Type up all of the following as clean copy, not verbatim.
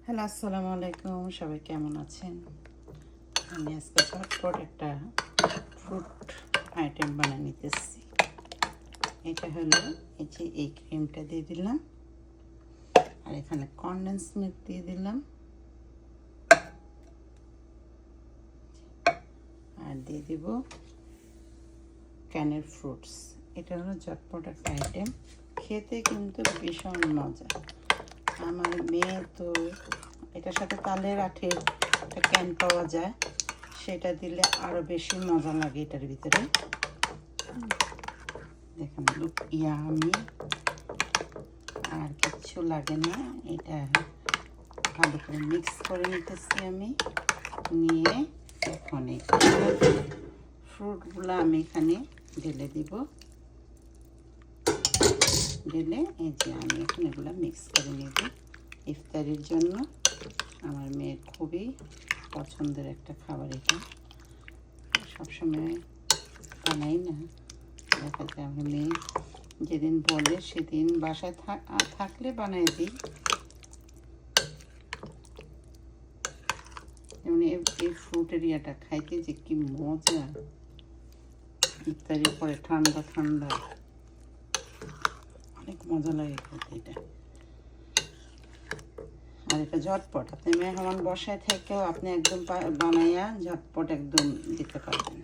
Hello, আসসালামু আলাইকুম। সবাই কেমন আছেন? আমি আজকে ঝটপট একটা ফ্রুট আইটেম বানিয়ে নিতেছি। এটা হলো এই ক্রিমটা দিয়ে দিলাম, আর এখানে কনডেন্স মিল্ক দিয়ে দিলাম, আর দিয়ে দিব ক্যানের ফ্রুটস। এটা হলো ঝটপট একটা আইটেম, খেতে কিন্তু ভীষণ মজা। আমার মেয়ে তো এটার সাথে তালের আঠের একটা ক্যান পাওয়া যায়, সেটা দিলে আরও বেশি মজা লাগে এটার ভিতরে। দেখেন লুক ইয়ামি, আর কিচ্ছু লাগে না। এটা ভালো করে মিক্স করে নিতেছি আমি, নিয়ে এখন এই ফ্রুটগুলো আমি এখানে ঢেলে দিব। ঢেলে এই যে আমি এখন এগুলো মিক্স করে নেব ইফতারির জন্য। আমার মেয়ের খুবই পছন্দের একটা খাবার এটা, সবসময় বানাই না। দেখা যায় আমার মেয়ে যেদিন বলে সেদিন বাসায় থাকলে বানাই দিই। যেমন এই ফ্রুটের ইয়াটা খাইতে যে কি মজা, ইফতারির পরে ঠান্ডা ঠান্ডা অনেক মজা লাগে খেতে এটা। আর এটা ঝটপট, আপনি মেহমান বসায় থেকেও আপনি একদম বানাইয়া ঝটপট একদম দিতে পারবেন।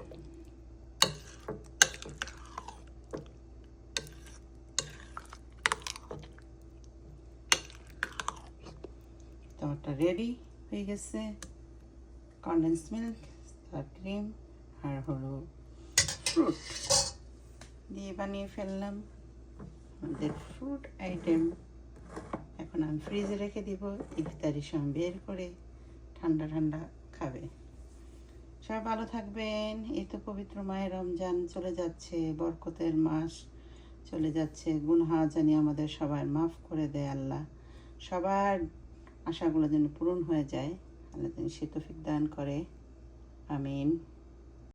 তোমারটা রেডি হয়ে গেছে। কনডেন্স মিল্ক, আর ক্রিম, আর হলো ফ্রুট দিয়ে বানিয়ে ফেললাম আমাদের ফ্রুট আইটেম। এখন আমি ফ্রিজে রেখে দিব, ইফতারির সময় বের করে ঠান্ডা ঠান্ডা খাবে। সবাই ভালো থাকবেন। এই তো পবিত্র মাহে রমজান চলে যাচ্ছে, বরকতের মাস চলে যাচ্ছে। গুনহা জানি আমাদের সবার মাফ করে দেয় আল্লাহ। সবার আশাগুলো যেন পূরণ হয়ে যায়, আল্লাহ যেন সে তৌফিক দান করে। আমিন।